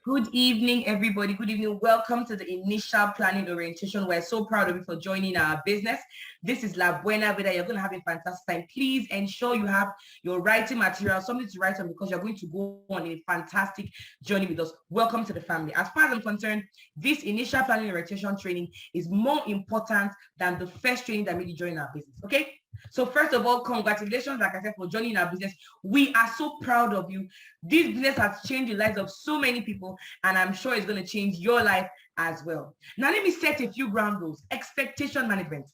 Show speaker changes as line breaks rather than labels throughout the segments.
Good evening, everybody. Good evening. Welcome to the initial planning orientation. We're so proud of you for joining our business. This is Buena. You're going to have a fantastic time. Please ensure you have your writing material, something to write on, because you're going to go on a fantastic journey with us. Welcome to the family. As far as I'm concerned, this initial planning orientation training is more important than the first training that made you join our business. Okay? So first of all, congratulations, like I said, for joining our business. We are so proud of you. This business has changed the lives of so many people, and I'm sure it's going to change your life as well. Now, let me set a few ground rules. Expectation management.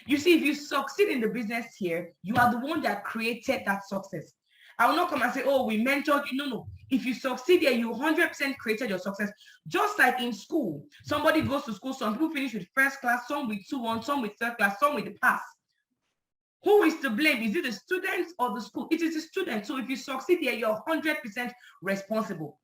You see, if you succeed in the business here, you are the one that created that success. I will not come and say, oh, we mentored you. No. If you succeed here, you 100% created your success. Just like in school, somebody goes to school, some people finish with first class, some with 2-1, some with third class, some with the pass. Who is to blame? Is it the students or the school? It is the student. So if you succeed here, you're 100% responsible.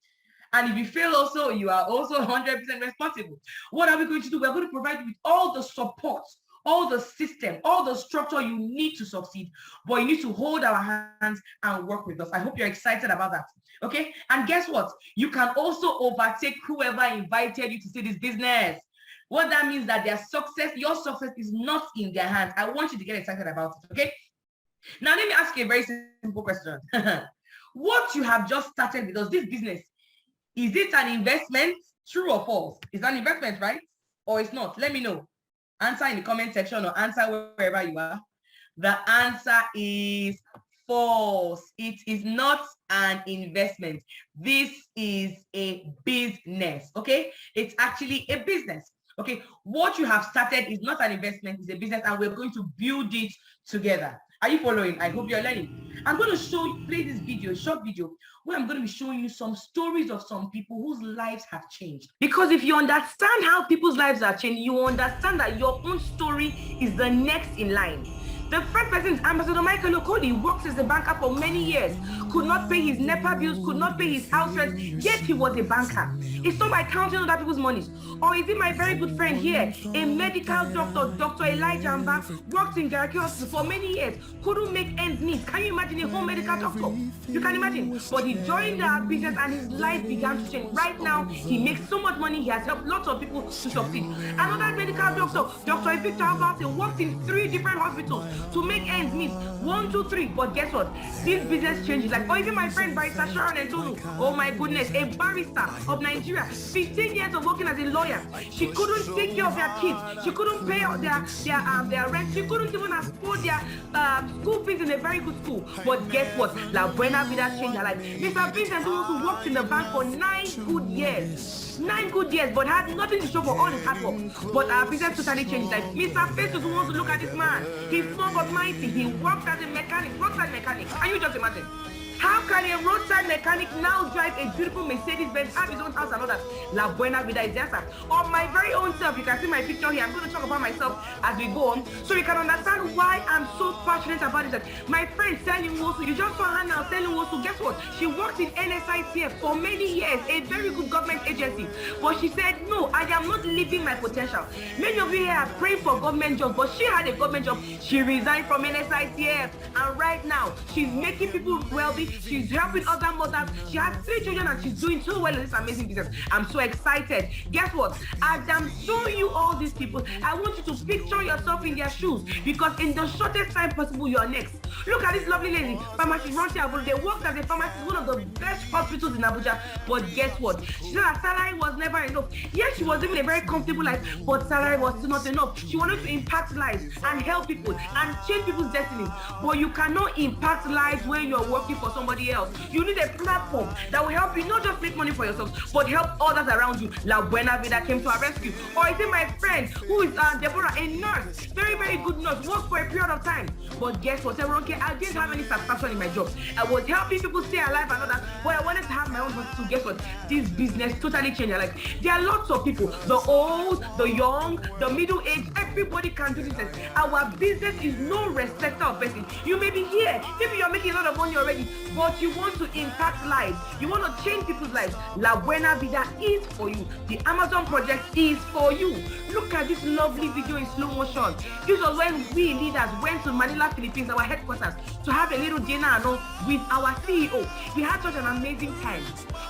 And if you fail also, you are also 100% responsible. What are we going to do? We're going to provide you with all the support, all the system, all the structure you need to succeed. But you need to hold our hands and work with us. I hope you're excited about that. Okay? And guess what? You can also overtake whoever invited you to see this business. What that means that their success, your success is not in their hands. I want you to get excited about it, okay? Now, let me ask you a very simple question. What you have just started with us, this business, is it an investment, true or false? It's an investment, right? Or it's not? Let me know. Answer in the comment section or answer wherever you are. The answer is false. It is not an investment. This is a business, okay? It's actually a business. Okay, what you have started is not an investment, it's a business, and we're going to build it together. Are you following? I hope you're learning. I'm going to play this video, a short video, where I'm going to be showing you some stories of some people whose lives have changed. Because if you understand how people's lives are changing, you understand that your own story is the next in line. The first person is Ambassador Michael Okoli. Works as a banker for many years. Could not pay his NEPA bills, could not pay his house rent, yet he was a banker. It's not by counting other people's money. Or is it my very good friend here, a medical doctor, Dr. Elijah Amba, worked in Garaki Hospital for many years, couldn't make ends meet. Can you imagine a home medical doctor? You can imagine. But he joined our business and his life began to change. Right now, he makes so much money, he has helped lots of people to succeed. Another medical doctor, Dr. Victor Albertin, worked in 3 different hospitals to make ends meet. 1, 2, 3. But guess what? This business changes. Like, or even my friend Barrister Sharon Entonu. Oh my goodness, a barrister of Nigeria, 15 years of working as a lawyer. She couldn't take care of their kids. She couldn't pay their rent. She couldn't even afford their school fees in a very good school. But guess what? La Buena Vida changed her life. Mr. Vincent, who worked in the bank for 9 good years. 9 good years, but had nothing to show for all his hard work. But our business totally changed. Like Mr. Festus, who wants to look at this man. He's small but mighty. He worked as a mechanic, roadside mechanic. Can you just imagine? How can a roadside mechanic now drive a beautiful Mercedes-Benz, have his own house and all that? La Buena Vida is the answer. On my very own self, you can see my picture here. I'm going to talk about myself as we go on, so you can understand why I'm so passionate about it. My friend Selling Wosu, you just saw her now, Selling Wosu. Guess what? She worked in NSITF for many years, a very good government agency. But she said, no, I am not living my potential. Many of you here are praying for government jobs, but she had a government job. She resigned from NSITF, and right now, she's making people wealthy. She's helping other mothers. She has 3 children and she's doing so well in this amazing business. I'm so excited. Guess what? As I'm showing you all these people, I want you to picture yourself in their shoes, because in the shortest time possible, you're next. Look at this lovely lady, pharmacist Ronti. They worked as a pharmacist, one of the best hospitals in Abuja. But guess what? She said her salary was never enough. Yes, she was living a very comfortable life, but salary was still not enough. She wanted to impact lives and help people and change people's destinies. But you cannot impact lives when you're working for somebody else. You need a platform that will help you not just make money for yourself, but help others around you. La Buena Vida came to our rescue. Or is it my friend who is Deborah, a nurse, very, very good nurse, worked for a period of time. But guess what? Everyone, I didn't have any satisfaction in my job. I was helping people stay alive and all that, but I wanted to have my own hospital. Guess what? This business totally changed. Like, there are lots of people, the old, the young, the middle-aged, everybody can do this. Our business is no respecter of person. You may be here, maybe you're making a lot of money already, but you want to impact lives. You want to change people's lives. La Buena Vida is for you. The Amazon project is for you. Look at this lovely video in slow motion. This was when we leaders went to Manila, Philippines, our headquarters, to have a little dinner with our CEO. We had such an amazing time.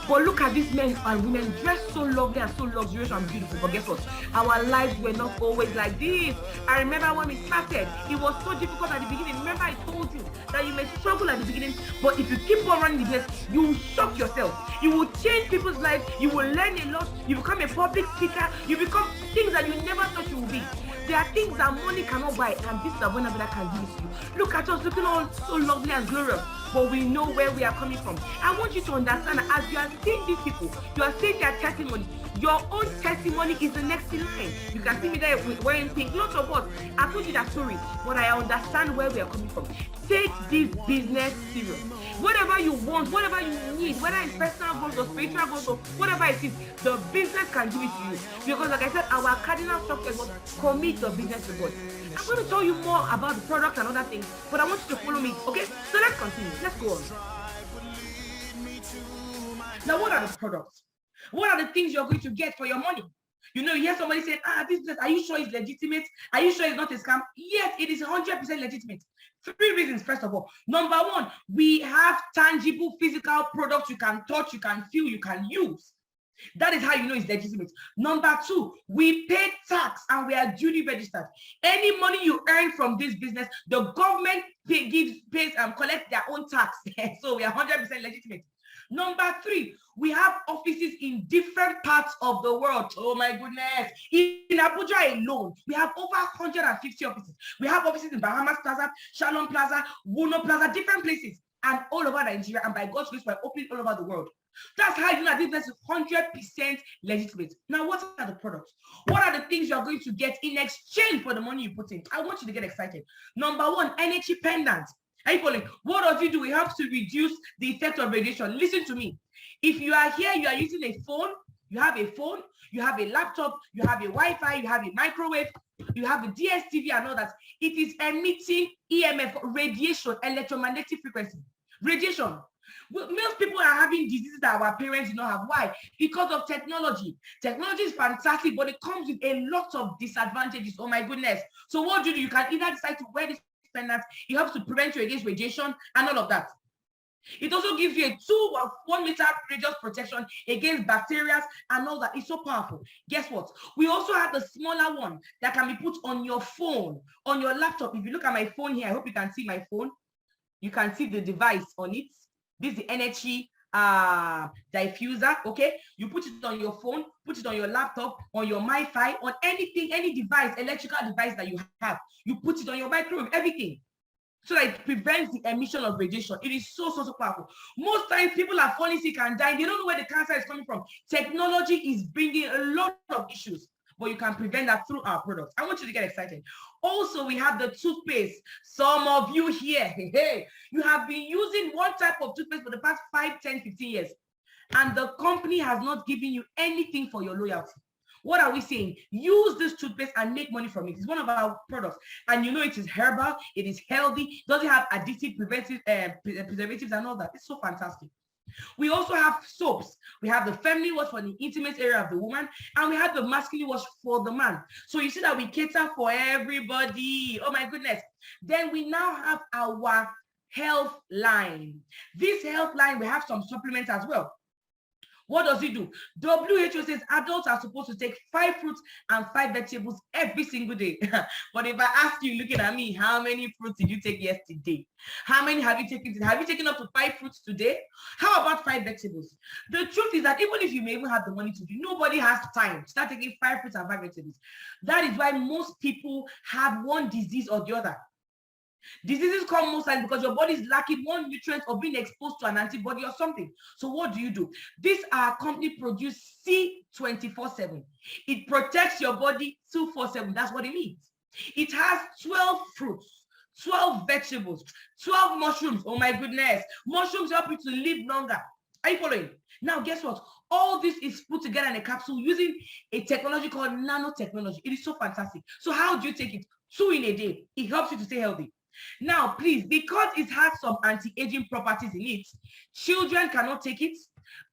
But look at these men and women dressed so lovely and so luxurious and beautiful. But guess what? Our lives were not always like this. I remember when we started, it was so difficult at the beginning. Remember I told you that you may struggle at the beginning, but if you keep on running the business, you will shock yourself. You will change people's lives. You will learn a lot. You become a public speaker. You become things that you never thought you would be. There are things that money cannot buy, and this is the Buena that can give it to you. Look at us looking all so lovely and glorious, but we know where we are coming from. I want you to understand that as you are seeing these people, you are seeing their testimony. Your own testimony is the next in line. You can see me there wearing pink. Lots of us. I told you that story, but I understand where we are coming from. Take this business serious. Whatever you want, whatever you need, whether it's personal goals or spiritual goals or whatever it is, the business can do it to you. Because like I said, our cardinal structure was commit your business to God. I'm going to tell you more about the product and other things, but I want you to follow me, okay? So let's continue. Let's go on. Now, what are the products? What are the things you're going to get for your money? You know, you hear somebody say, this business, are you sure it's legitimate? Are you sure it's not a scam? Yes, it is 100% legitimate. 3 reasons, first of all. Number one, we have tangible physical products you can touch, you can feel, you can use. That is how you know it's legitimate. Number two, we pay tax and we are duly registered. Any money you earn from this business, the government pays and collects their own tax. So we are 100% legitimate. Number three, we have offices in different parts of the world. Oh my goodness. In Abuja alone, we have over 150 offices. We have offices in Bahamas Plaza, Shalom Plaza, Wuno Plaza, different places, and all over Nigeria. And by God's grace, we're opening all over the world. That's how you know this is 100% legitimate. Now, what are the products? What are the things you're going to get in exchange for the money you put in? I want you to get excited. Number one, energy pendant. Are you following? What does it do? It helps to reduce the effect of radiation. Listen to me. If you are here, you are using a phone, you have a laptop, you have a Wi-Fi, you have a microwave, you have a DSTV and all that. It is emitting EMF, radiation, electromagnetic frequency. Radiation. Most people are having diseases that our parents did not have. Why? Because of technology. Technology is fantastic, but it comes with a lot of disadvantages. Oh my goodness. So what do you do? You can either decide to wear this pendant. It helps to prevent you against radiation and all of that. It also gives you a 2 or 1 meter radius protection against bacteria and all that. It's so powerful. Guess what? We also have the smaller one that can be put on your phone, on your laptop. If you look at my phone here, I hope you can see my phone. You can see the device on it. This is the energy diffuser. Okay, you put it on your phone, put it on your laptop, on your Wi-Fi, on anything, any device, electrical device that you have. You put it on your microwave, everything, so that it prevents the emission of radiation. It is so powerful. Most times people are falling sick and dying. They don't know where the cancer is coming from. Technology is bringing a lot of issues, but you can prevent that through our products. I want you to get excited. Also, we have the toothpaste. Some of you here, you have been using one type of toothpaste for the past 5, 10, 15 years, and the company has not given you anything for your loyalty. What are we saying? Use this toothpaste and make money from it. It's one of our products, and you know it is herbal, it is healthy, it doesn't have addictive preservatives and all that. It's so fantastic. We also have soaps. We have the feminine wash for the intimate area of the woman, and we have the masculine wash for the man. So you see that we cater for everybody. Oh my goodness. Then we now have our health line. This health line, we have some supplements as well. What does it do? WHO says adults are supposed to take 5 fruits and 5 vegetables every single day. But if I ask you, looking at me, how many fruits did you take yesterday? How many have you taken today? Have you taken up to 5 fruits today? How about 5 vegetables? The truth is that even if you may even have the money to do, nobody has time to start taking 5 fruits and 5 vegetables. That is why most people have one disease or the other. Diseases come most times because your body is lacking one nutrient or being exposed to an antibody or something. So what do? This company produces C24/7. It protects your body 247. That's what it means. It has 12 fruits, 12 vegetables, 12 mushrooms. Oh my goodness. Mushrooms help you to live longer. Are you following? Now, guess what? All this is put together in a capsule using a technology called nanotechnology. It is so fantastic. So how do you take it? 2 in a day. It helps you to stay healthy. Now, please, because it has some anti-aging properties in it, children cannot take it,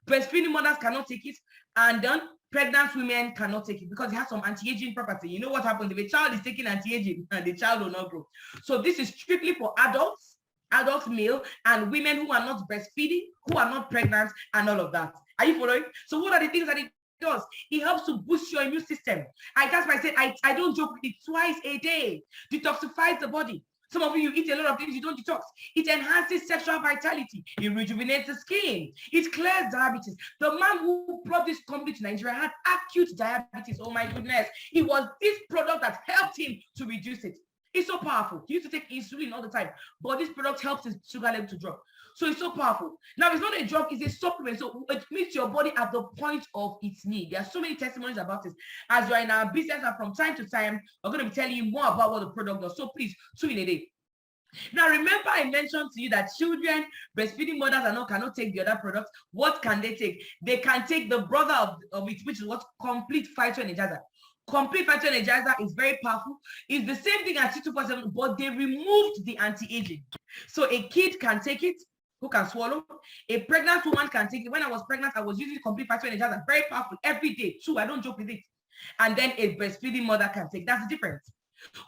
breastfeeding mothers cannot take it, and then pregnant women cannot take it because it has some anti-aging property. You know what happens if a child is taking anti-aging and the child will not grow. So this is strictly for adults adult male, and women who are not breastfeeding, who are not pregnant, and all of that. Are you following? So what are the things that it does? It helps to boost your immune system. That's why I said I don't joke with it. Twice a day detoxifies the body. Some of you eat a lot of things, you don't detox. It enhances sexual vitality. It rejuvenates the skin. It clears diabetes. The man who brought this company to Nigeria had acute diabetes. Oh my goodness. It was this product that helped him to reduce it. It's so powerful. He used to take insulin all the time, but this product helps his sugar level to drop. So it's so powerful. Now, it's not a drug, it's a supplement. So it meets your body at the point of its need. There are so many testimonies about this. As you're in our business, and from time to time, we're going to be telling you more about what the product does. So please, 2 in a day. Now, remember I mentioned to you that children, breastfeeding mothers cannot take the other products. What can they take? They can take the brother of it, which is what? Complete phytoenergizer. Complete phytoenergizer is very powerful. It's the same thing as C247, but they removed the anti-aging. So a kid can take it who can swallow. A pregnant woman can take it. When I was pregnant, I was using complete phytoenergizer. Very powerful every day, too. I don't joke with it. And then a breastfeeding mother can take. That's the difference.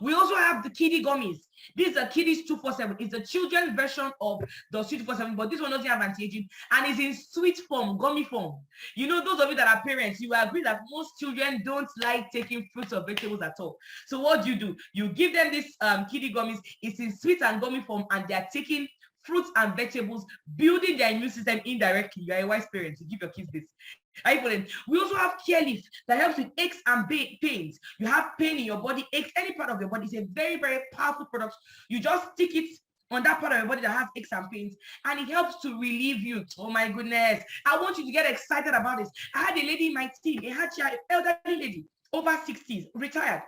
We also have the kiddie gummies. These are kiddies 247. It's a children's version of the 247, but this one doesn't have anti-aging and is in sweet form, gummy form. You know, those of you that are parents, you will agree that most children don't like taking fruits or vegetables at all. So what do? You give them this kiddie gummies. It's in sweet and gummy form, and they are taking fruits and vegetables, building their immune system indirectly. You are a wise parent. You give your kids this. We also have Care Leaf that helps with aches and pains. You have pain in your body, aches, any part of your body. It's a very, very powerful product. You just stick it on that part of your body that has aches and pains, and it helps to relieve you. Oh my goodness. I want you to get excited about this. I had a lady in my team. She had an elderly lady, over 60s, retired.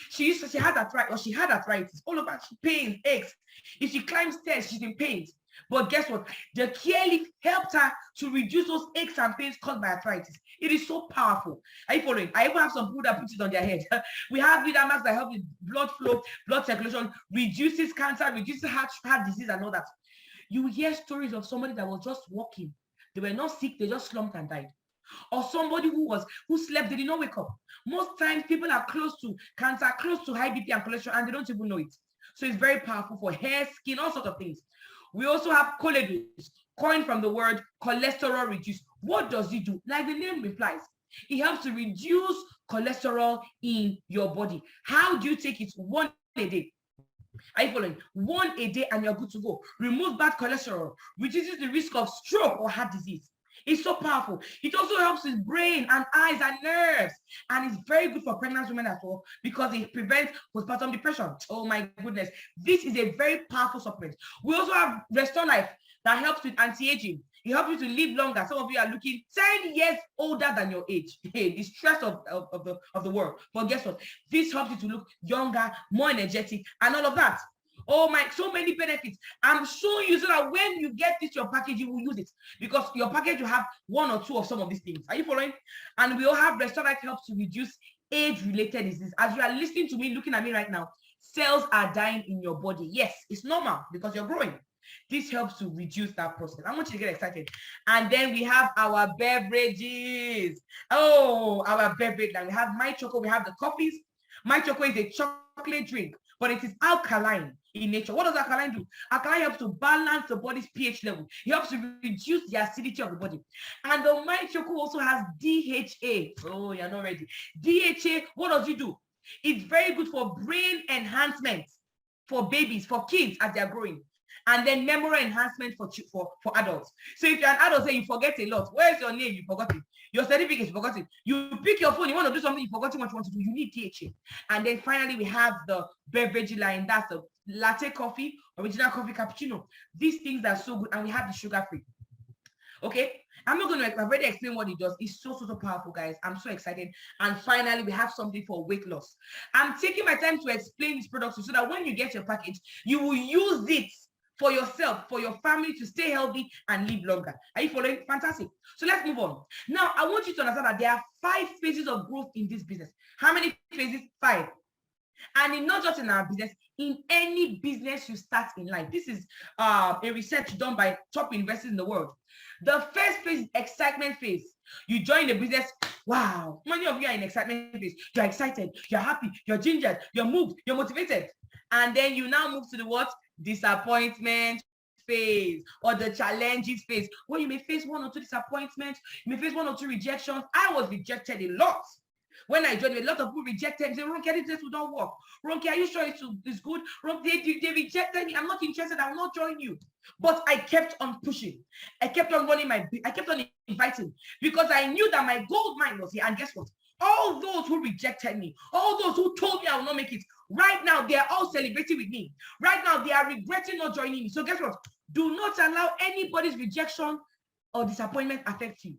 She had arthritis all over. She pains, aches. If she climbs stairs, she's in pain. But guess what? The Care Leaf helped her to reduce those aches and pains caused by arthritis. It is so powerful. Are you following? I even have some people that put it on their head. We have Vidamax that help with blood flow, blood circulation, reduces cancer, reduces heart disease and all that. You hear stories of somebody that was just walking. They were not sick, they just slumped and died. Or somebody who slept, they did not wake up. Most times people are close to cancer, close to high BP and cholesterol, and they don't even know it. So it's very powerful for hair, skin, all sorts of things. We also have choleduz, coined from the word cholesterol reduce. What does it do? Like the name implies, it helps to reduce cholesterol in your body. How do you take it? 1 a day. Are you following? 1 a day and you're good to go. Remove bad cholesterol, reduces the risk of stroke or heart disease. It's so powerful. It also helps with brain and eyes and nerves. And it's very good for pregnant women as well because it prevents postpartum depression. Oh my goodness. This is a very powerful supplement. We also have Restore Life that helps with anti-aging. It helps you to live longer. Some of you are looking 10 years older than your age. The stress of the world. But guess what? This helps you to look younger, more energetic, and all of that. Oh my, so many benefits. I'm showing you so that when you get this your package, you will use it because your package will have 1 or 2 of some of these things. Are you following? And we all have Restore Life helps to reduce age-related disease. As you are listening to me, looking at me right now, cells are dying in your body. Yes, it's normal because you're growing. This helps to reduce that process. I want you to get excited. And then we have our beverages. Oh, our beverage. Now we have My Choco. We have the coffees. My Choco is a chocolate drink, but it is alkaline in nature. What does alkaline do? Alkaline helps to balance the body's pH level. It helps to reduce the acidity of the body. And the My Choco also has DHA. Oh, you're not ready. DHA, what does it do? It's very good for brain enhancement for babies, for kids as they're growing. And then memory enhancement for adults. So if you're an adult, say you forget a lot. Where's your name? You forgot it. Your certificate, you forgot it. You pick your phone, you want to do something, you forgot what you want to do. You need DHA. And then finally, we have the beverage line. That's the latte coffee, original coffee, cappuccino. These things are so good. And we have the sugar-free. Okay? I'm not going to, I've already explained what it does. It's so powerful, guys. I'm so excited. And finally, we have something for weight loss. I'm taking my time to explain this product so that when you get your package, you will use it for yourself, for your family to stay healthy and live longer. Are you following? Fantastic. So let's move on. Now, I want you to understand that there are 5 phases of growth in this business. How many phases? 5. And not just in our business, in any business you start in life. This is a research done by top universities in the world. The first phase is excitement phase. You join the business. Wow. Many of you are in excitement phase. You're excited. You're happy. You're gingered. You're moved. You're motivated. And then you now move to the what? Disappointment, phase or the challenges phase, where you may face one or two disappointments, you may face one or two rejections. I was rejected a lot. When I joined, a lot of people rejected me. Say, Ronke, this will not work. Ronke, are you sure it's good? Ronke, they rejected me. I'm not interested. I will not join you. But I kept on pushing. I kept on I kept on inviting, because I knew that my gold mine was here. And guess what? All those who rejected me, all those who told me I will not make it, right now, they are all celebrating with me. Right now, they are regretting not joining me. So guess what? Do not allow anybody's rejection or disappointment affect you.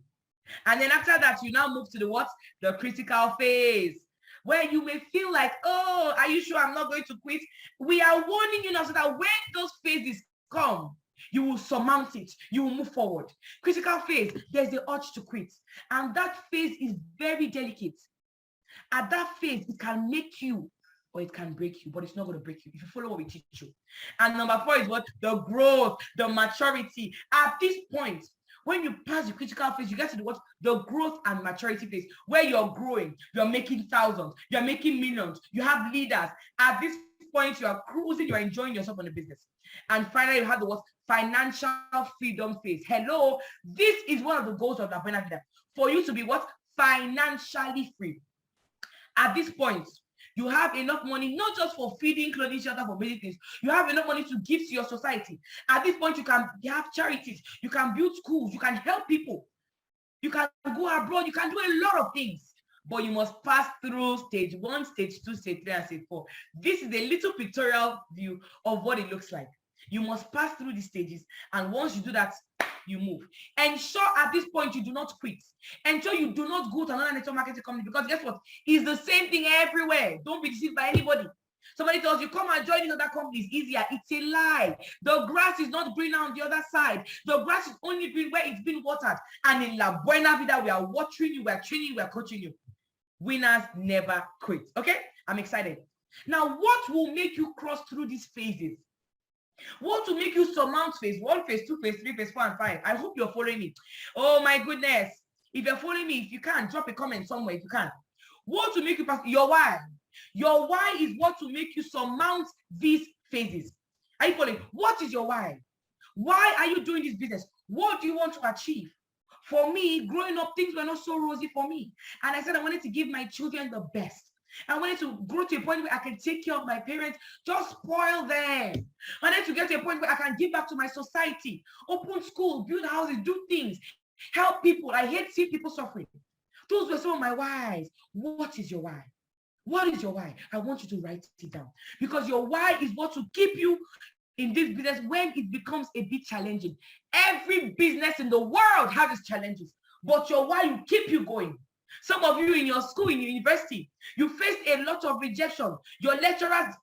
And then after that, you now move to the what? The critical phase, where you may feel like, oh, are you sure I'm not going to quit? We are warning you now, so that when those phases come, you will surmount it. You will move forward. Critical phase, there's the urge to quit. And that phase is very delicate. At that phase, it can make you or it can break you, but it's not going to break you if you follow what we teach you. And number 4 is what? The growth, the maturity. At this point, when you pass the critical phase, you get to the what? The growth and maturity phase, where you're growing, you're making thousands, you're making millions, you have leaders. At this point, you are cruising, you're enjoying yourself on the business. And finally, you have the what? Financial freedom phase. Hello, this is one of the goals of the Buena, for you to be what? Financially free. At this point, you have enough money, not just for feeding, clothing, shelter, for basic things. You have enough money to give to your society. At this point, you can have charities, you can build schools, you can help people, you can go abroad, you can do a lot of things. But you must pass through stage 1, stage 2, stage 3, and stage 4. This is a little pictorial view of what it looks like. You must pass through these stages, and once you do that, you move. Ensure at this point you do not quit. Ensure you do not go to another network marketing company, because guess what? It's the same thing everywhere. Don't be deceived by anybody. Somebody tells you, come and join this other company, it's easier. It's a lie. The grass is not greener on the other side. The grass is only green where it's been watered. And in La Buena Vida, we are watering you, we are training you, we are coaching you. Winners never quit. Okay? I'm excited. Now, what will make you cross through these phases? What will make you surmount phase 1, phase 2, phase 3, phase 4, and 5? I hope you're following me. Oh my goodness. If you're following me, if you can, drop a comment somewhere if you can. What will make you pass? Your why. Your why is what will make you surmount these phases. Are you following? What is your why? Why are you doing this business? What do you want to achieve? For me, growing up, things were not so rosy for me. And I said I wanted to give my children the best. I wanted to grow to a point where I can take care of my parents, just spoil them. I wanted to get to a point where I can give back to my society, open school, build houses, do things, help people. I hate seeing people suffering. Those were some of my whys. What is your why? What is your why? I want you to write it down, because your why is what will keep you in this business when it becomes a bit challenging. Every business in the world has its challenges, but your why will keep you going. Some of you in your school, in your university, you faced a lot of rejection. Your lecturers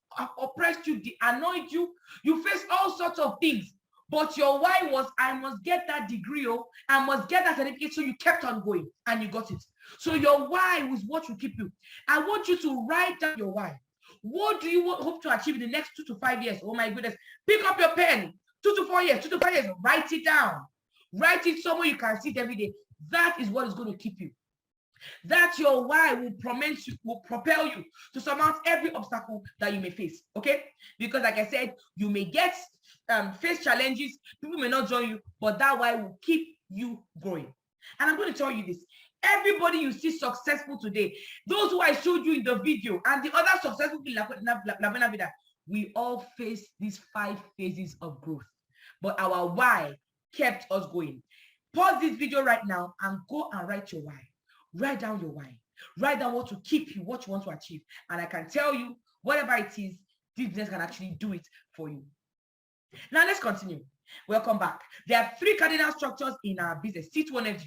oppressed you, they annoyed you. You faced all sorts of things. But your why was, I must get that degree, I must get that certificate. So you kept on going and you got it. So your why was what will keep you. I want you to write down your why. What do you hope to achieve in the next 2 to 5 years? Oh my goodness. Pick up your pen. 2 to 4 years, 2 to 5 years. Write it down. Write it somewhere you can see it every day. That is what is going to keep you. That your why will propel you to surmount every obstacle that you may face. Okay? Because like I said, you may face challenges, people may not join you, but that why will keep you going. And I'm going to tell you this. Everybody you see successful today, those who I showed you in the video and the other successful people in La Buena Vida, we all face these 5 phases of growth. But our why kept us going. Pause this video right now and go and write your why. Write down your why. Write down what to keep you, what you want to achieve. And I can tell you, whatever it is, this business can actually do it for you. Now let's continue. Welcome back. There are 3 cardinal structures in our business. C2NFG.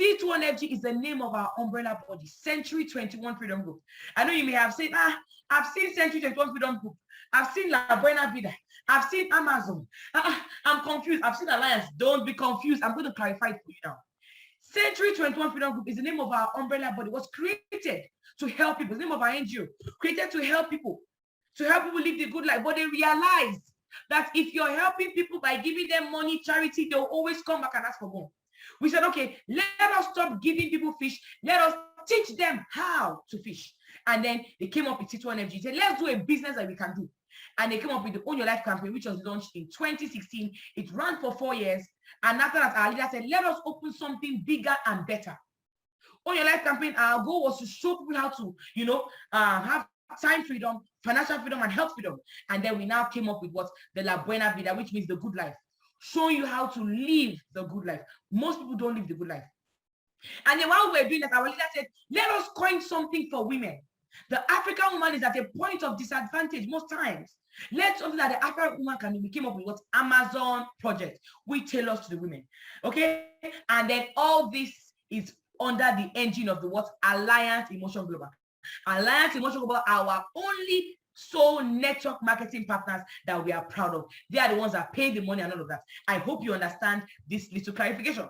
C2NFG is the name of our umbrella body, Century 21 Freedom Group. I know you may have said, I've seen Century 21 Freedom Group. I've seen La Buena Vida. I've seen Amazon. I'm confused. I've seen Alliance. Don't be confused. I'm going to clarify it for you now. Century 21 Freedom Group is the name of our umbrella body. It was created to help people. It's the name of our NGO. Created to help people live the good life. But they realized that if you're helping people by giving them money, charity, they'll always come back and ask for more. We said, okay, let us stop giving people fish. Let us teach them how to fish. And then they came up with C2NFG. Said, let's do a business that we can do. And they came up with the Own Your Life campaign, which was launched in 2016. It ran for 4 years. And after that, our leader said, let us open something bigger and better. Own Your Life campaign, our goal was to show people how to, have time freedom, financial freedom, and health freedom. And then we now came up with what? The La Buena Vida, which means the good life. Showing you how to live the good life. Most people don't live the good life. And then while we were doing that, our leader said, let us coin something for women. The African woman is at a point of disadvantage most times. Let's something that the African woman can do. We came up with what? Amazon project. We tailor to the women. Okay? And then all this is under the engine of the what? Alliance Emotion Global. Alliance Emotion Global, our only sole network marketing partners that we are proud of. They are the ones that pay the money and all of that. I hope you understand this little clarification.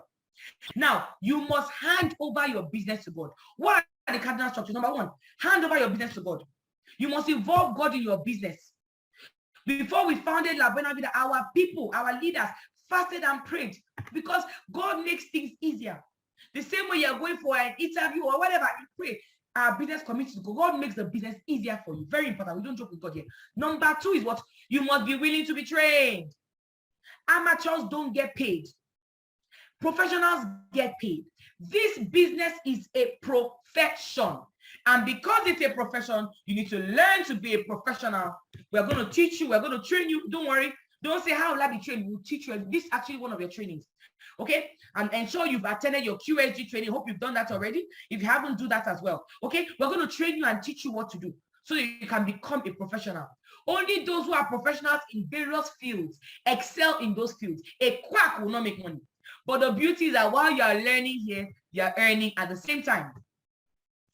Now, you must hand over your business to God. What are the cardinal structures? Number one, hand over your business to God. You must involve God in your business. Before we founded La Buena Vida, our people, our leaders, fasted and prayed because God makes things easier. The same way you're going for an interview or whatever, you pray. Our business committed to God. God makes the business easier for you. Very important. We don't joke with God here. Number two is what? You must be willing to be trained. Amateurs don't get paid. Professionals get paid. This business is a profession. And because it's a profession, you need to learn to be a professional. We're going to teach you. We're going to train you. Don't worry. Don't say, how will I be trained? We'll teach you. This is actually one of your trainings. Okay? And ensure you've attended your QSG training. Hope you've done that already. If you haven't, do that as well. Okay? We're going to train you and teach you what to do so that you can become a professional. Only those who are professionals in various fields excel in those fields. A quack will not make money. But the beauty is that while you are learning here, you are earning at the same time.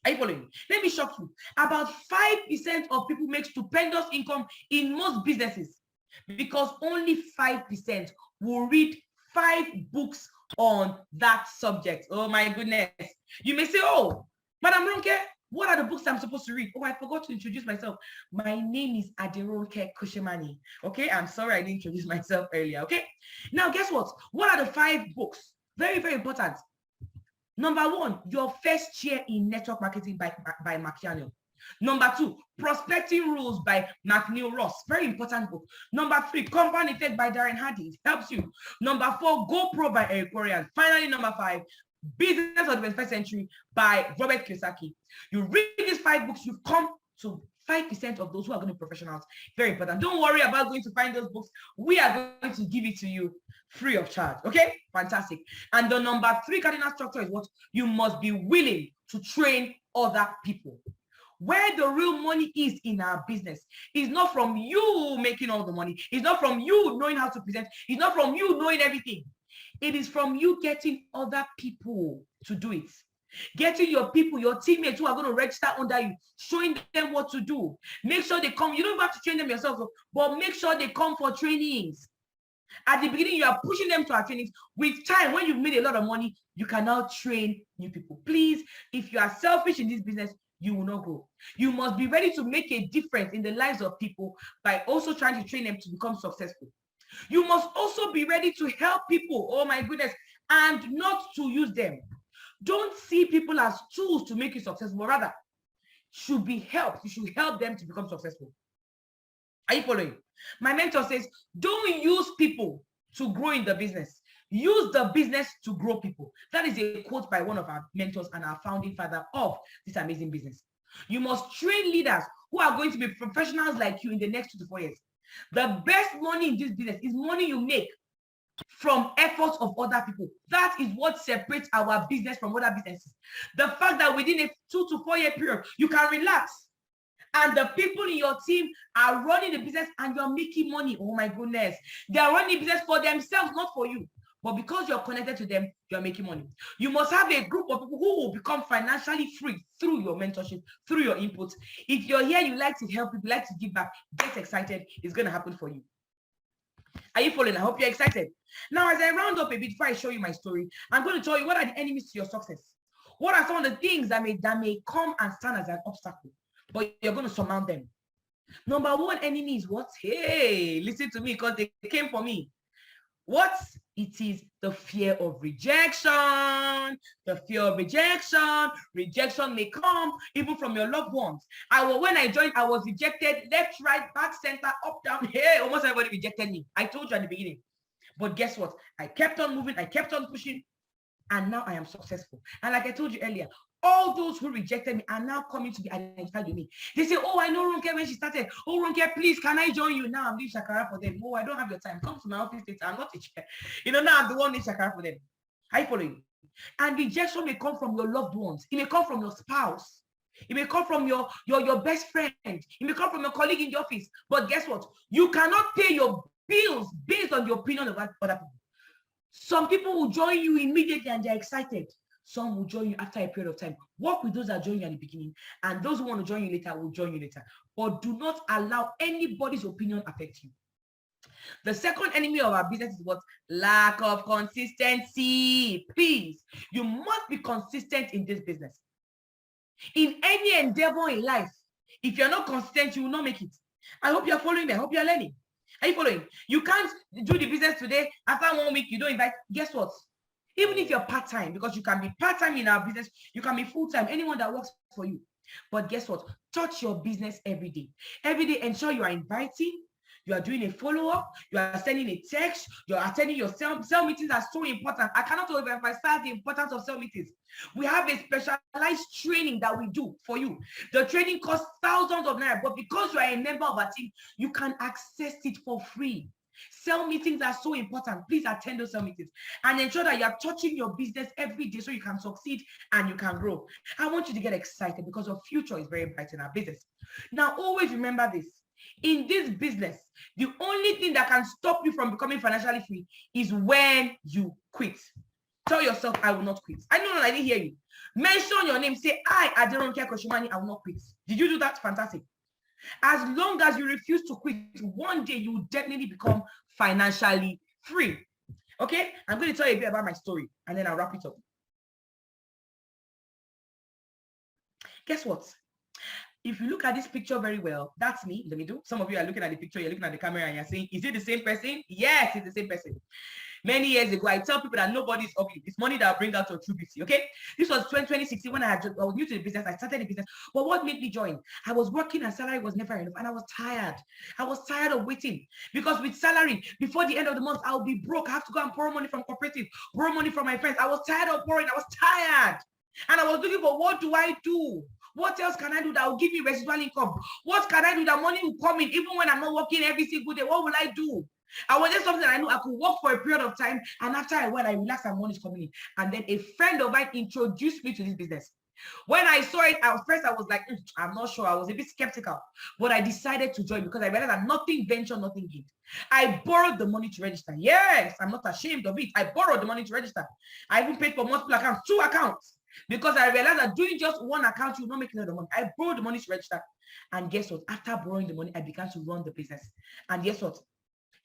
Are you following me? Let me shock you. About 5% of people make stupendous income in most businesses because only 5% will read 5 books on that subject. Oh my goodness. You may say, oh, Madam Ronke, what are the books I'm supposed to read? Oh, I forgot to introduce myself. My name is Aderonke Koshemani. Okay, I'm sorry I didn't introduce myself earlier. Okay, now guess what? What are the 5 books? Very, very important. Number 1, Your First Year in Network Marketing by McDaniel. Number 2, Prospecting Rules by McNeil Ross. Very important book. Number 3, Compound Effect by Darren Hardy. It helps you. Number 4, GoPro by Eric Warrior. Finally, number 5, Business of the 21st Century by Robert Kiyosaki. You read these 5 books, you've come to 5% of those who are going to be professionals. Very important. Don't worry about going to find those books. We are going to give it to you free of charge. Okay? Fantastic. And the number 3 cardinal structure is what? You must be willing to train other people. Where the real money is in our business is not from you making all the money. It's not from you knowing how to present. It's not from you knowing everything. It is from you getting other people to do it. Getting your people, your teammates who are going to register under you, showing them what to do. Make sure they come. You don't have to train them yourself, but make sure they come for trainings. At the beginning, you are pushing them to our trainings. With time, when you've made a lot of money, you can now train new people. Please, if you are selfish in this business, you will not grow. You must be ready to make a difference in the lives of people by also trying to train them to become successful. You must also be ready to help people, oh my goodness, and not to use them. Don't see people as tools to make you successful, but rather should be helped. You should help them to become successful. Are you following? My mentor says, don't use people to grow in the business. Use the business to grow people. That is a quote by one of our mentors and our founding father of this amazing business. You must train leaders who are going to be professionals like you in the next 2 to 4 years. The best money in this business is money you make from efforts of other people. That is what separates our business from other businesses. The fact that within a 2 to 4 year period, you can relax and the people in your team are running the business and you're making money. Oh my goodness. They are running the business for themselves, not for you. But because you're connected to them, you're making money. You must have a group of people who will become financially free through your mentorship, through your input. If you're here, you like to help people, like to give back, get excited. It's going to happen for you. Are you following? I hope you're excited. Now, as I round up a bit before I show you my story, I'm going to tell you what are the enemies to your success. What are some of the things that may come and stand as an obstacle, but you're going to surmount them. Number 1 enemy is what? Hey, listen to me because they came for me. What It is the fear of rejection. The fear of rejection. Rejection may come even from your loved ones. When I joined, I was rejected left, right, back, center, up, down. Hey, almost everybody rejected me. I told you at the beginning. But guess what? I kept on moving. I kept on pushing. And now I am successful. And like I told you earlier, all those who rejected me are now coming to be identified with me. They say, oh, I know Ronke when she started. Oh, Ronke, please, can I join you? Now I'm doing shakara for them. Oh, I don't have your time. Come to my office later. I'm not a chair. Now I'm the one doing shakara for them. Are you following? And rejection may come from your loved ones. It may come from your spouse. It may come from your best friend. It may come from your colleague in the office. But guess what? You cannot pay your bills based on the opinion of other people. Some people will join you immediately and they're excited. Some will join you after a period of time. Work with those that join you at the beginning, and those who want to join you later will join you later. But do not allow anybody's opinion affect you. The second enemy of our business is what? Lack of consistency. Please, you must be consistent in this business. In any endeavor in life, if you're not consistent, you will not make it. I hope you're following me. I hope you're learning. Are you following? You can't do the business today. After 1 week, you don't invite. Guess what? Even if you're part-time, because you can be part-time in our business, you can be full-time, anyone that works for you. But guess what? Touch your business every day. Every day, ensure you are inviting, you are doing a follow-up, you are sending a text, you are attending your cell meetings are so important. I cannot overemphasize the importance of cell meetings. We have a specialized training that we do for you. The training costs thousands of naira, but because you are a member of our team, you can access it for free. Cell meetings are so important. Please attend those cell meetings and ensure that you are touching your business every day so you can succeed and you can grow. I want you to get excited because your future is very bright in our business. Now, always remember this. In this business, the only thing that can stop you from becoming financially free is when you quit. Tell yourself, I will not quit. I didn't hear you. Mention your name. Say, I don't care, Koshimani, I will not quit. Did you do that? Fantastic. As long as you refuse to quit, one day you will definitely become financially free. Okay? I'm going to tell you a bit about my story and then I'll wrap it up. Guess what? If you look at this picture very well, that's me in the middle. Some of you are looking at the picture, you're looking at the camera and you're saying, is it the same person? Yes, it's the same person. Many years ago, I tell people that nobody is ugly. It's money that will bring out your true beauty, okay? This was 2016 when I was new to the business. I started the business. But what made me join? I was working and salary was never enough and I was tired. I was tired of waiting because with salary, before the end of the month, I'll be broke. I have to go and borrow money from cooperative, borrow money from my friends. I was tired of borrowing. I was tired. And I was looking for, what do I do? What else can I do that will give me residual income? What can I do that money will come in even when I'm not working every single day? What will I do? I wanted something I knew I could work for a period of time, and after a while, I relaxed and money is coming in. And then a friend of mine introduced me to this business. When I saw it, at first I was like, I'm not sure. I was a bit skeptical, but I decided to join because I realized that nothing venture, nothing gain. I borrowed the money to register. Yes, I'm not ashamed of it. I borrowed the money to register. I even paid for multiple accounts, 2 accounts. Because I realized that doing just one account, you will not make a lot of money. I borrowed the money to register. And guess what? After borrowing the money, I began to run the business. And guess what?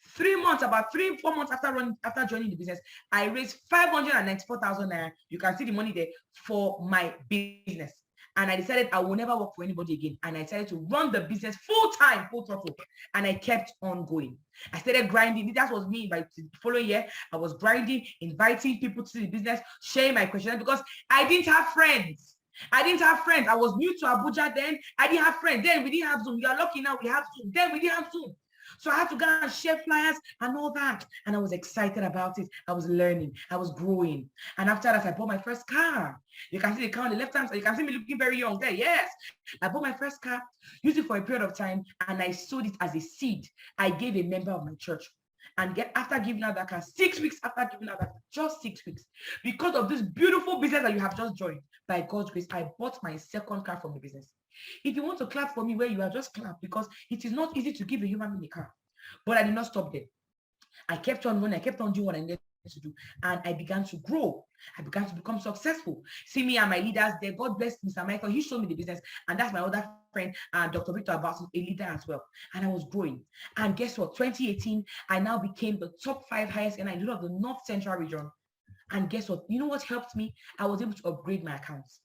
3 months, about 3-4 months after joining the business, I raised 594,000 naira. You can see the money there for my business. And I decided I will never work for anybody again. And I decided to run the business full time, full throttle. And I kept on going. I started grinding. That was me by the following year. I was grinding, inviting people to the business, sharing my questions because I didn't have friends. I was new to Abuja then. I didn't have friends. Then we didn't have Zoom. You are lucky now we have Zoom. Then we didn't have Zoom. So I had to go and share flyers and all that. And I was excited about it. I was learning. I was growing. And after that, I bought my first car. You can see the car on the left hand side. You can see me looking very young there. Yes. I bought my first car, used it for a period of time, and I sold it as a seed. I gave a member of my church. And after giving out that car, 6 weeks after giving out that car, just 6 weeks, because of this beautiful business that you have just joined, by God's grace, I bought my second car from the business. If you want to clap for me where you are, just clap, because it is not easy to give a human being a car. But I did not stop there. I kept on running. I kept on doing what I needed to do. And I began to grow. I began to become successful. See me and my leaders there. God bless Mr. Michael. He showed me the business. And that's my other friend, Dr. Victor Abbas, a leader as well. And I was growing. And guess what? 2018, I now became the top 5 highest earner in the North Central region. And guess what? You know what helped me? I was able to upgrade my accounts.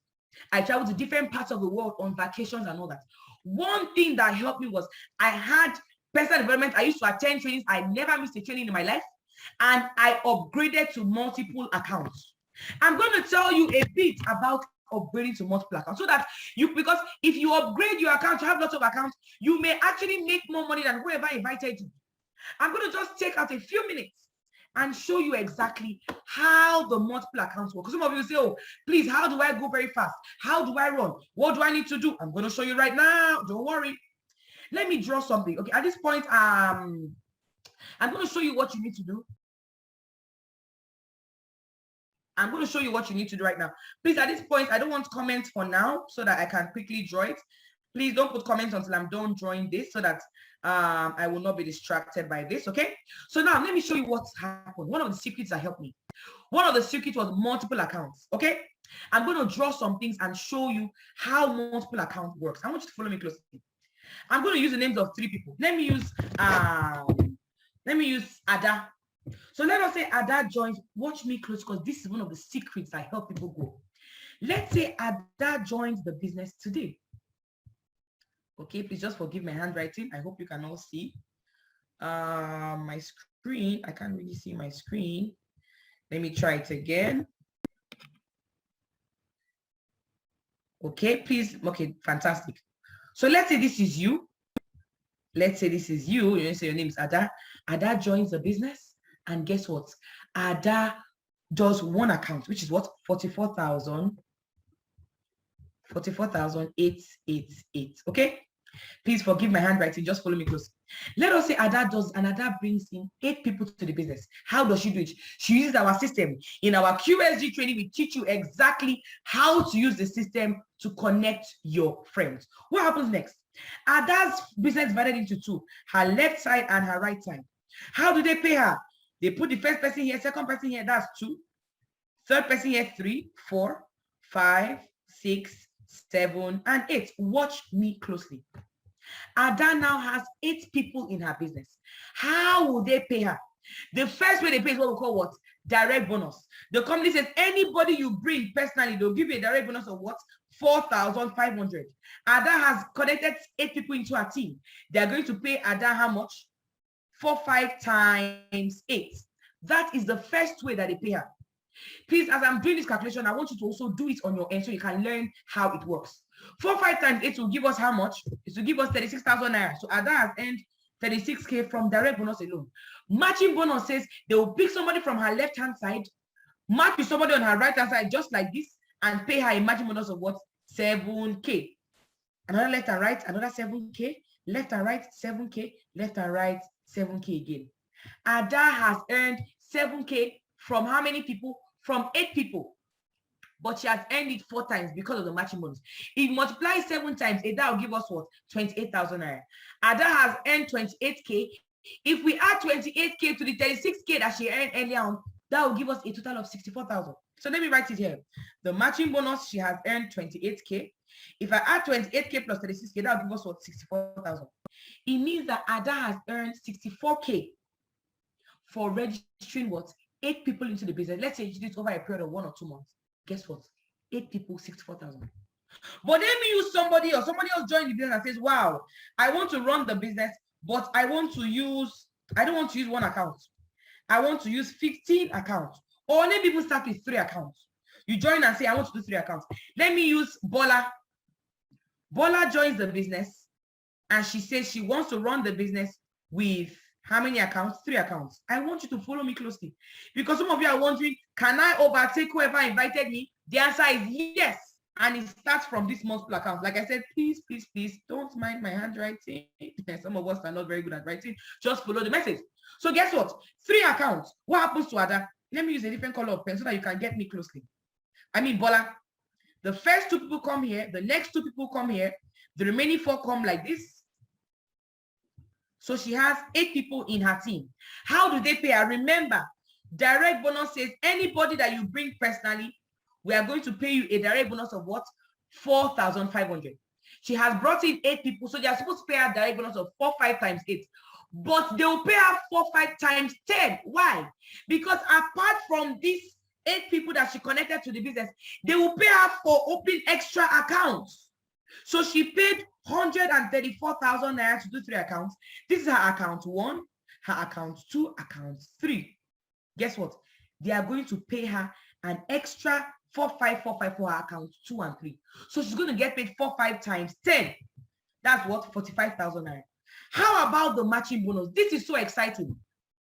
I traveled to different parts of the world on vacations and all that. One thing that helped me was I had personal development. I used to attend trainings. I never missed a training in my life. and I upgraded to multiple accounts. I'm going to tell you a bit about upgrading to multiple accounts so that because if you upgrade your account, you have lots of accounts, you may actually make more money than whoever invited you. I'm going to just take out a few minutes and show you exactly how the multiple accounts work. Because some of you say, oh, please, how do I go very fast? How do I run? What do I need to do? I'm going to show you right now. Don't worry. Let me draw something. Okay, at this point, I'm going to show you what you need to do. I'm going to show you what you need to do right now. Please, at this point, I don't want comments for now so that I can quickly draw it. Please don't put comments until I'm done drawing this so that I will not be distracted by this, okay? So now let me show you what's happened. One of the secrets that helped me. One of the secrets was multiple accounts, okay? I'm going to draw some things and show you how multiple account works. I want you to follow me closely. I'm going to use the names of 3 people. Let me use Ada. So let us say Ada joins. Watch me close because this is one of the secrets I help people go. Let's say Ada joins the business today. Okay, please just forgive my handwriting. I hope you can all see my screen. I can't really see my screen. Let me try it again. Okay, please. Okay, fantastic. So let's say this is you. Let's say this is you. You say your name is Ada. Ada joins the business. And guess what? Ada does one account, which is what? 44,888. Okay? Please forgive my handwriting. Just follow me close. Let us say Ada does, and Ada brings in 8 people to the business. How does she do it? She uses our system. In our QSG training, we teach you exactly how to use the system to connect your friends. What happens next? Ada's business divided into 2, her left side and her right side. How do they pay her? They put the first person here, second person here, that's 2. Third person here, 3, 4, 5, 6, 7, and 8. Watch me closely. Ada now has 8 people in her business. How will they pay her? The first way they pay is what we call what? Direct bonus. The company says anybody you bring personally, they'll give you a direct bonus of what? 4,500. Ada has connected 8 people into her team. They're going to pay Ada how much? 45 times 8. That is the first way that they pay her. Please, as I'm doing this calculation, I want you to also do it on your end so you can learn how it works. 45 times 8 will give us how much? It will give us 36,000 naira. So Ada has earned 36K from direct bonus alone. Matching bonus says they will pick somebody from her left-hand side, match with somebody on her right-hand side, just like this, and pay her a matching bonus of what? 7K. Another left and right, another 7K. Left and right, 7K. Left and right, 7K again. Ada has earned 7K from how many people? From 8 people. But she has earned it 4 times because of the matching bonus. If multiplies 7 times, Ada will give us what? 28,000 naira. Ada has earned 28K. If we add 28K to the 36K that she earned earlier on, that will give us a total of 64,000. So let me write it here. The matching bonus, she has earned 28K. If I add 28K plus 36K, that will give us what? 64,000. It means that Ada has earned 64K for registering what? 8 people into the business. Let's say she did it over a period of 1 or 2 months. Guess what? 8 people, 64,000. But then we use somebody else join the business and says, wow, I want to run the business, but I don't want to use 1 account. I want to use 15 accounts. Or maybe people start with 3 accounts. You join and say, I want to do 3 accounts. Let me use Bola. Bola joins the business and she says she wants to run the business with how many accounts? 3 accounts. I want you to follow me closely because some of you are wondering, can I overtake whoever invited me? The answer is yes. And it starts from this multiple account. Like I said, please, please, please don't mind my handwriting. Some of us are not very good at writing. Just follow the message. So guess what? 3 accounts. What happens to Ada? Let me use a different color of pen so that you can get me closely. I mean, Bola. The first 2 people come here. The next 2 people come here. The remaining 4 come like this. So she has 8 people in her team. How do they pay her? Remember, direct bonus says anybody that you bring personally, we are going to pay you a direct bonus of what? 4,500. She has brought in 8 people, so they are supposed to pay her direct bonus of 4-5 times 8. But they will pay her 4-5 times 10. Why? Because apart from these 8 people that she connected to the business, they will pay her for opening extra accounts. So she paid 134,000 naira to do 3 accounts. This is her account 1, her account 2, account 3. guess what? They are going to pay her an extra 45454 for her account 2 and 3. So she's going to get paid 45 times 10. That's what? 45,000 naira. How about the matching bonus? This is so exciting.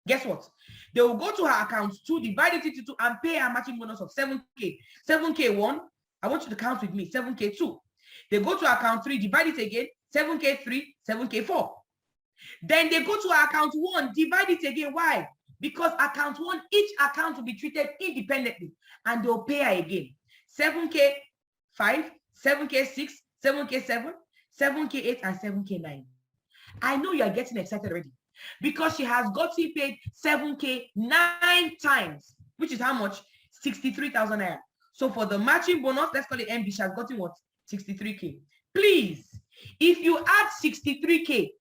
Guess what? They will go to her account 2, divide it into 2, and pay her matching bonus of 7K. 7K 1. I want you to count with me. 7K 2. They go to account 3, divide it again. 7K 3, 7K 4. Then they go to account 1, divide it again. Why? Because account 1, each account will be treated independently, and they'll pay her again. 7K 5, 7K 6, 7K 7, 7K 8, and 7K 9. I know you are getting excited already because she has gotten paid 7K 9 times, which is how much? 63,000 naira. So for the matching bonus, let's call it MB, she has gotten what? 63K. Please, if you add 63K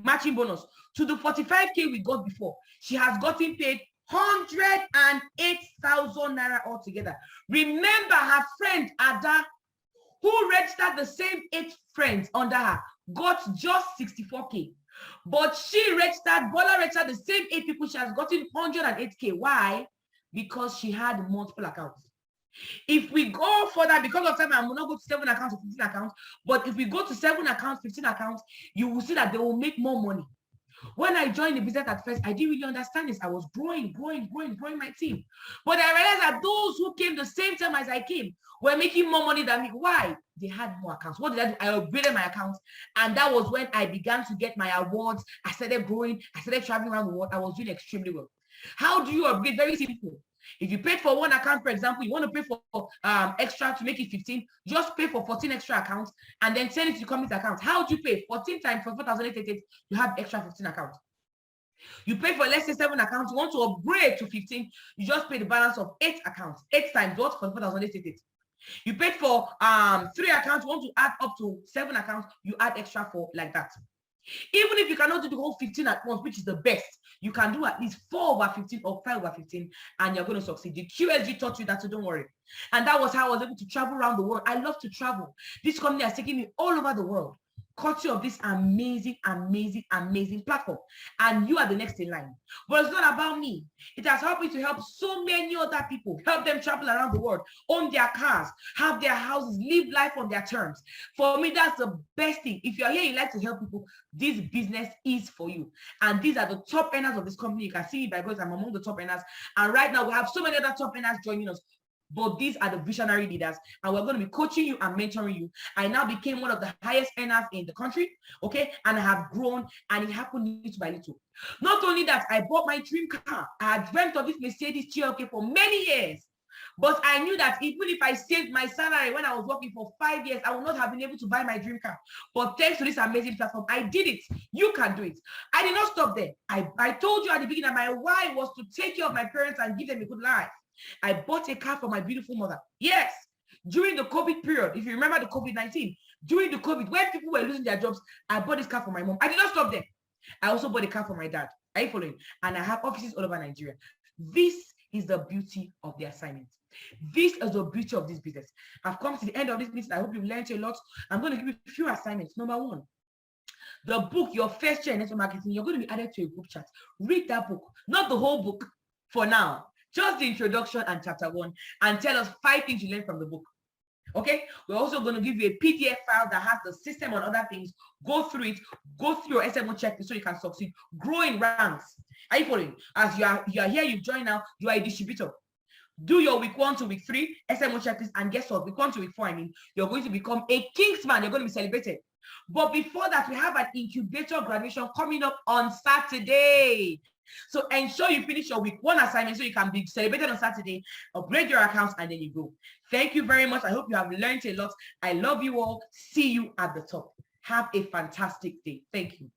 matching bonus to the 45K we got before, she has gotten paid 108,000 naira altogether. Remember, her friend Ada, who registered the same 8 friends under her, got just 64K. But Bola registered the same 8 people. She has gotten 108K. Why? Because she had multiple accounts. If we go further, because of time, I will not go to 7 accounts or 15 accounts. But if we go to 7 accounts, 15 accounts, you will see that they will make more money. When I joined the business at first, I didn't really understand this. I was growing my team. But I realized that those who came the same time as I came were making more money than me. Why? They had more accounts. What did I do? I upgraded my accounts. And that was when I began to get my awards. I started growing. I started traveling around the world. I was doing extremely well. How do you upgrade? Very simple. If you paid for 1 account, for example, you want to pay for extra to make it 15, just pay for 14 extra accounts and then send it to the company's account. How do you pay? 14 times for 4,888, you have extra 15 accounts. You pay for, let's say, 7 accounts, you want to upgrade to 15, you just pay the balance of 8 accounts. 8 times what? For 4,888. You paid for 3 accounts, you want to add up to 7 accounts, you add extra for like that. Even if you cannot do the whole 15 at once, which is the best, you can do at least 4 over 15 or 5 over 15, and you're going to succeed. The QSG taught you that, so don't worry. And that was how I was able to travel around the world. I love to travel. This company has taken me all over the world, courtesy of this amazing platform. And you are the next in line. But it's not about me. It has helped me to help so many other people, help them travel around the world, own their cars, have their houses, live life on their terms. For me, that's the best thing. If you're here, you like to help people, this business is for you. And these are the top earners of this company. You can see it by because I'm among the top earners. And right now, we have so many other top earners joining us. But these are the visionary leaders, and we're going to be coaching you and mentoring you. I now became one of the highest earners in the country, okay? And I have grown, and it happened little by little. Not only that, I bought my dream car. I had dreamt of this Mercedes GLK for many years. But I knew that even if I saved my salary when I was working for 5 years, I would not have been able to buy my dream car. But thanks to this amazing platform, I did it. You can do it. I did not stop there. I told you at the beginning that my why was to take care of my parents and give them a good life. I bought a car for my beautiful mother. Yes, during the COVID period, if you remember the COVID-19, during the COVID, when people were losing their jobs, I bought this car for my mom. I did not stop there. I also bought a car for my dad. Are you following? And I have offices all over Nigeria. This is the beauty of the assignment. This is the beauty of this business. I've come to the end of this meeting. I hope you've learned a lot. I'm going to give you a few assignments. Number 1, the book, Your First Year in Network Marketing, you're going to be added to a group chat. Read that book, not the whole book for now. Just the introduction and chapter 1, and tell us 5 things you learned from the book. Okay? We're also going to give you a PDF file that has the system and other things. Go through it. Go through your SMO checklist so you can succeed. Grow in ranks. Are you following? As you are here, you've joined now, you are a distributor. Do your week 1 to week 3 SMO checklist, and guess what? Week 1 to week 4, you're going to become a Kingsman. You're going to be celebrated. But before that, we have an incubator graduation coming up on Saturday. So ensure you finish your week 1 assignment so you can be celebrated on Saturday, upgrade your accounts, and then you go. Thank you very much. I hope you have learned a lot. I love you all. See you at the top. Have a fantastic day. Thank you.